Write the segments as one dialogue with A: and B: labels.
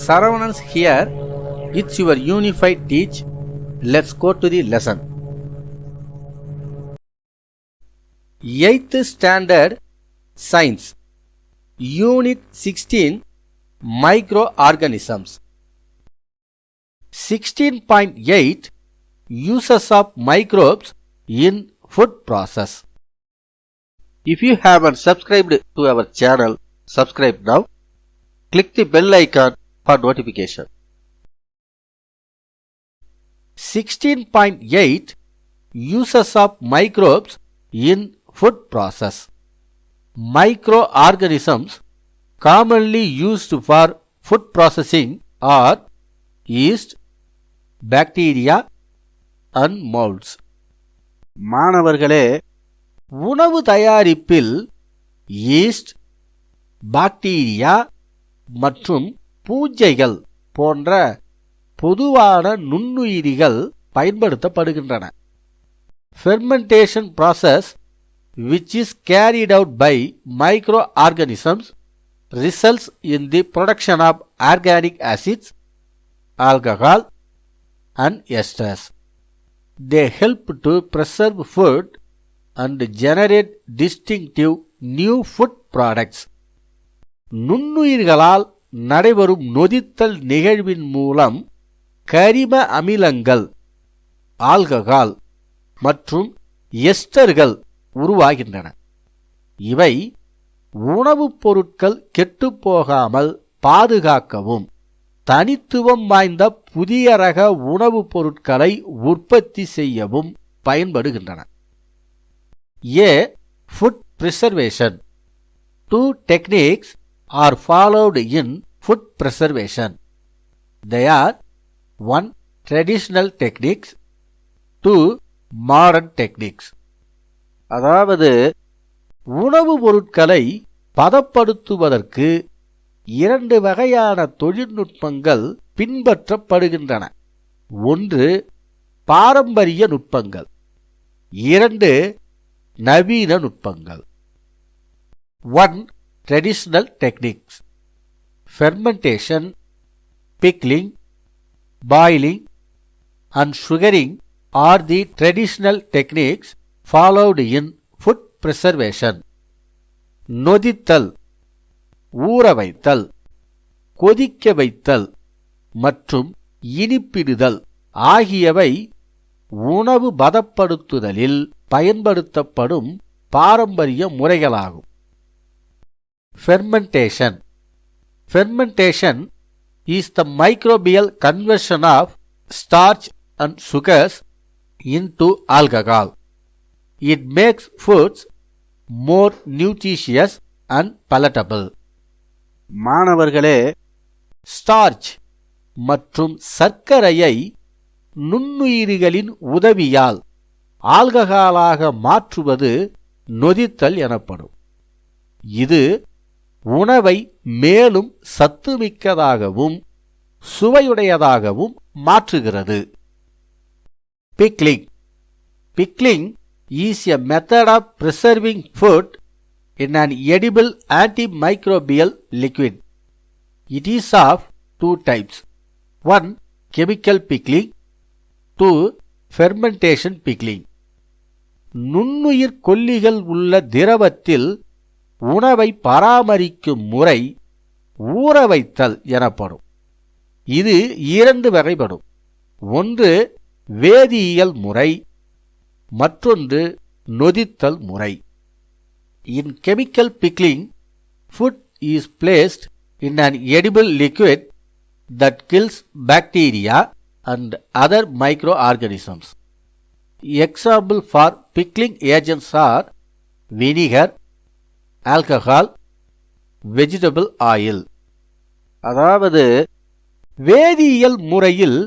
A: Saravanan here. It's your unified teach. Let's go to the lesson. 8th Standard Science Unit 16 Microorganisms. 16.8 Uses of microbes in food process. If you haven't subscribed to our channel, subscribe now. Click the bell icon for notification. 16.8 Uses of microbes in food process. Microorganisms commonly used for food processing are yeast, bacteria and molds. மாணவர்களே, உணவு தயாரிப்பில் east, bacteria மற்றும் பூஞ்சைகள் போன்ற பொதுவான நுண்ணுயிரிகள் பயன்படுத்தப்படுகின்றன. Fermentation process, which is carried out by microorganisms, results in the production of organic acids, alcohol, and esters. They help to preserve food and generate distinctive new food products. நுண்ணுயிர்களால் நடைபெறும் நொதித்தல் நிகழ்வின் மூலம் கரிம அமிலங்கள், ஆல்கஹால் மற்றும் எஸ்டர்கள் உருவாகின்றன. இவை உணவுப் பொருட்கள் கெட்டுப்போகாமல் பாதுகாக்கவும் தனித்துவம் வாய்ந்த புதிய ரக உணவுப் பொருட்களை உற்பத்தி செய்யவும் பயன்படுகின்றன. Food preservation. 2 techniques are followed in food preservation. They are 1. Traditional techniques, 2. Modern techniques. அதாவது உணவுப் பொருட்களை பதப்படுத்துவதற்கு 2 வகையான தொழில்நுட்பங்கள் பின்பற்றப்படுகின்றன. 1. பாரம்பரிய நுட்பங்கள், 2. நவீன நுட்பங்கள். 1. Traditional techniques. Fermentation, pickling, boiling and sugaring are the traditional techniques followed in food preservation. நொதித்தல், ஊற வைத்தல், கொதிக்க வைத்தல் மற்றும் இனிப்பிடுதல் ஆகியவை உணவு பதப்படுத்துதலில் பயன்படுத்தப்படும் பாரம்பரிய முறைகளாகும். Fermentation. Fermentation is the microbial conversion of starch and sugars into alcohol. It makes foods more nutritious and palatable. மாணவர்களே, ஸ்டார்ச் மற்றும் சர்க்கரையை நுண்ணுயிரிகளின் உதவியால் ஆல்கஹாலாக மாற்றுவது நொதித்தல் எனப்படும். இது உணவை மேலும் சத்துமிக்கதாகவும் சுவையுடையதாகவும் மாற்றுகிறது. Pickling. Pickling is a method of preserving food in an edible antimicrobial liquid. It is of 2 types. 1. Chemical pickling. 2. Fermentation pickling. நுண்ணுயிர் கொல்லிகள் உள்ள திரவத்தில் உணவை பராமரிக்கும் முறை ஊற வைத்தல் எனப்படும். இது 2 வகைப்படும். ஒன்று வேதியியல் முறை, மற்றொன்று நொதித்தல் முறை. In chemical pickling, food is placed in an edible liquid that kills bacteria and other microorganisms. Example for pickling agents are vinegar, alcohol, vegetable oil. அதாவது வேதியியல் முறையில்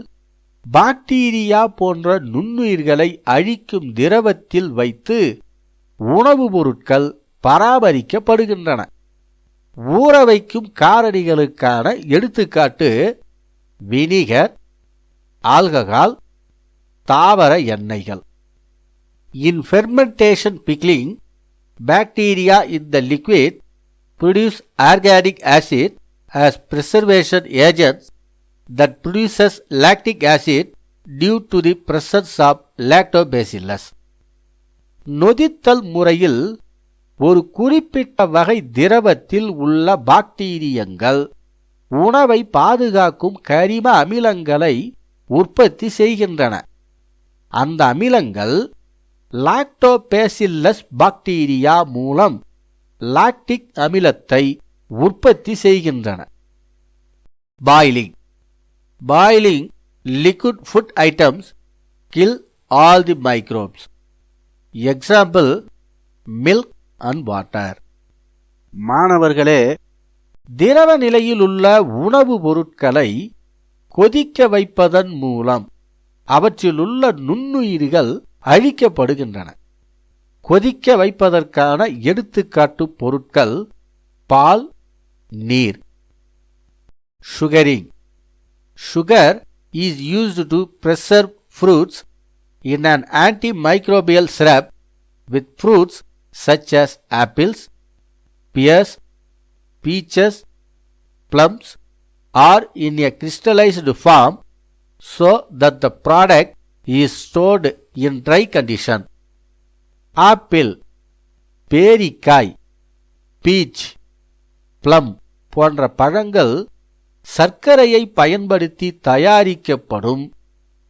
A: பாக்டீரியா போன்ற நுண்ணுயிர்களை அழிக்கும் திரவத்தில் வைத்து உணவுப் பொருட்கள் பராமரிக்கப்படுகின்றன. ஊற வைக்கும் காரணிகளுக்கான எடுத்துக்காட்டு வினிகர், ஆல்கஹால், தாவர எண்ணெய்கள். In fermentation pickling, bacteria in the liquid produce organic acid as preservation agents that produces lactic acid due to the presence of lactobacillus. நொதித்தல் முறையில் ஒரு குறிப்பிட்ட வகை திரவத்தில் உள்ள பாக்டீரியங்கள் உணவை பாதுகாக்கும் கரிம அமிலங்களை உற்பத்தி செய்கின்றன. அந்த அமிலங்கள் லாக்டோபேசில்லஸ் பாக்டீரியா மூலம் லாக்டிக் அமிலத்தை உற்பத்தி செய்கின்றன. Boiling liquid food items kill all the microbes. Example, milk and water. மாணவர்களே, திரவ நிலையில் உள்ள உணவுப் பொருட்களை கொதிக்க வைப்பதன் மூலம் அவற்றிலுள்ள நுண்ணுயிர்கள் அழிக்கப்படுகின்றன. கொதிக்க வைப்பதற்கான எடுத்துக்காட்டு பொருட்கள் பால், நீர். Sugar is used to preserve fruits in an antimicrobial syrup with fruits such as apples, pears, peaches, plums or in a crystallized form so that the product is stored in dry condition. Apple, பேரிக்காய், peach, plum போன்ற பழங்கள் சர்க்கரையை பயன்படுத்தி தயாரிக்கப்படும்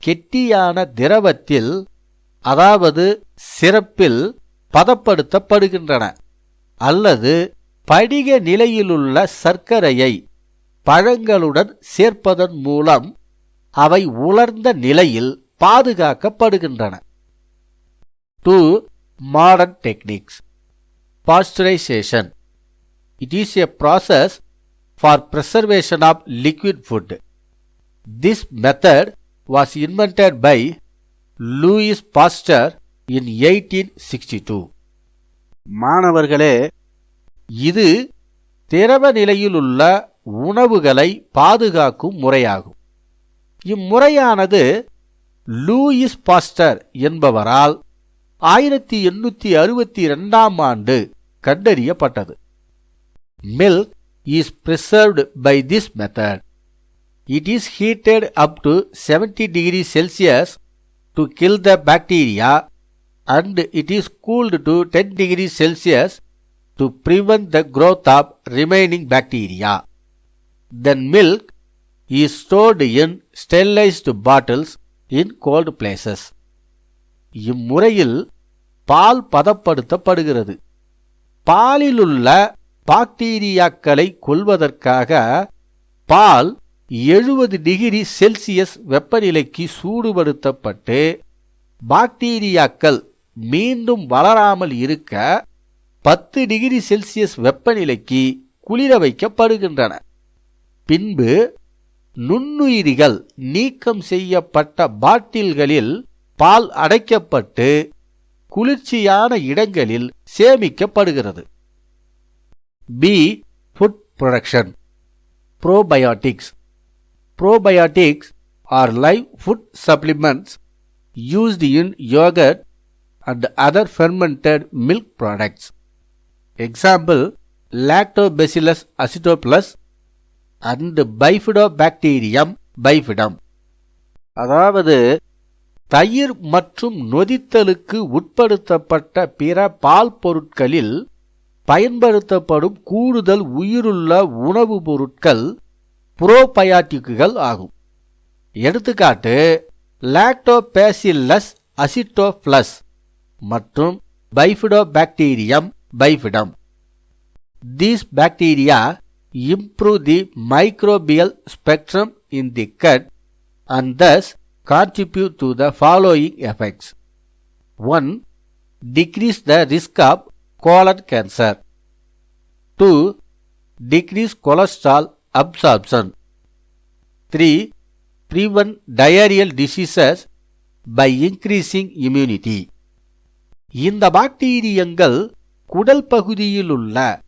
A: கெட்டியான திரவத்தில் அதாவது சிரப்பில் பதப்படுத்தப்படுகின்றன அல்லது படிக நிலையிலுள்ள சர்க்கரையை பழங்களுடன் சேர்ப்பதன் மூலம் அவை உலர்ந்த நிலையில் பாதுகாக்கப்படுகின்றன. 2. Modern techniques. Pasteurization. It is a process for preservation of liquid food. This method was invented by Louis Pasteur in 1862. மாணவர்களே, இது திரவ நிலையிலுள்ள உணவுகளை பாதுகாக்கும் முறையாகும். இம்முறையானது லூயிஸ் பாஸ்டர் என்பவரால் 1862 ஆண்டு கண்டறியப்பட்டது. Milk is preserved by this method. It is heated up to 70 degrees Celsius to kill the bacteria and it is cooled to 10 degrees Celsius to prevent the growth of remaining bacteria. Then milk is stored in sterilized bottles in cold places. இம்முறையில் பால் பதப்படுத்தப்படுகிறது. பாலிலுள்ள பாக்டீரியாக்களை கொல்வதற்காக பால் 70 degree Celsius வெப்பநிலைக்கு சூடுபடுத்தப்பட்டு பாக்டீரியாக்கள் மீண்டும் வளராமல் இருக்க 10 degree Celsius வெப்பநிலைக்கு குளிர வைக்கப்படுகின்றன. பின்பு நுண்ணுயிரிகள் நீக்கம் செய்யப்பட்ட பாட்டில்களில் பால் அடைக்கப்பட்டு குளிர்ச்சியான இடங்களில் சேமிக்கப்படுகிறது. B. Food production. Probiotics. Probiotics are live food supplements used in yogurt and other fermented milk products. Example, Lactobacillus acidophilus and Bifidobacterium bifidum. அதாவது தயிர் மற்றும் நொதித்தலுக்கு உட்படுத்தப்பட்ட பிற பால் பொருட்களில் பயன்படுத்தப்படும் கூடுதல் உயிருள்ள உணவுப் பொருட்கள் புரோபயாட்டிக்குகள் ஆகும். எடுத்துக்காட்டு லாக்டோபேசில்லஸ் அசிட்டோஃபிலஸ் மற்றும் bifidobacterium பைஃபிடம். These bacteria improve the microbial spectrum in the gut and thus contribute to the following effects. 1. Decrease the risk of colon cancer. 2. Decrease cholesterol absorption. 3. Prevent diarrheal diseases by increasing immunity. இந்த பாக்டீரியங்கள் குடல் பகுதியில் உள்ள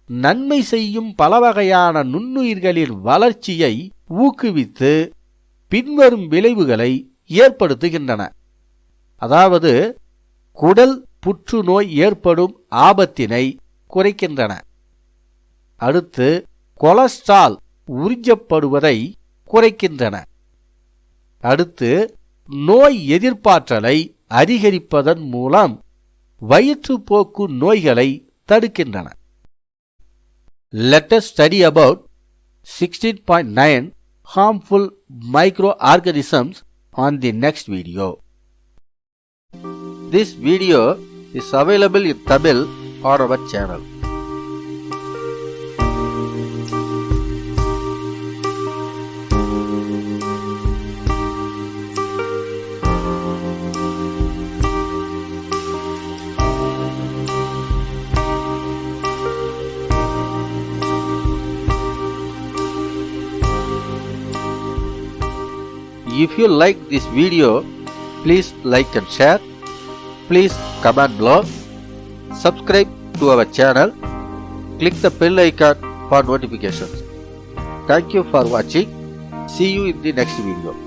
A: நன்மை செய்யும் பல வகையான நுண்ணுயிர்களின் வளர்ச்சியை ஊக்குவித்து பின்வரும் விளைவுகளை ஏற்படுத்துகின்றன. அதாவது குடல் புற்றுநோய் ஏற்படும் ஆபத்தினை குறைக்கின்றன. அடுத்து கொலஸ்ட்ரால் உறிஞ்சப்படுவதை குறைக்கின்றன. அடுத்து, நோய் எதிர்ப்பாற்றலை அதிகரிப்பதன் மூலம் வயிற்றுப்போக்கு நோய்களை தடுக்கின்றன. Let us study about 16.9 harmful microorganisms on the next video. This video is available in Tamil on our channel. If you like this video, please like and share. Please comment below. Subscribe to our channel. Click the bell icon for notifications. Thank you for watching. See you in the next video.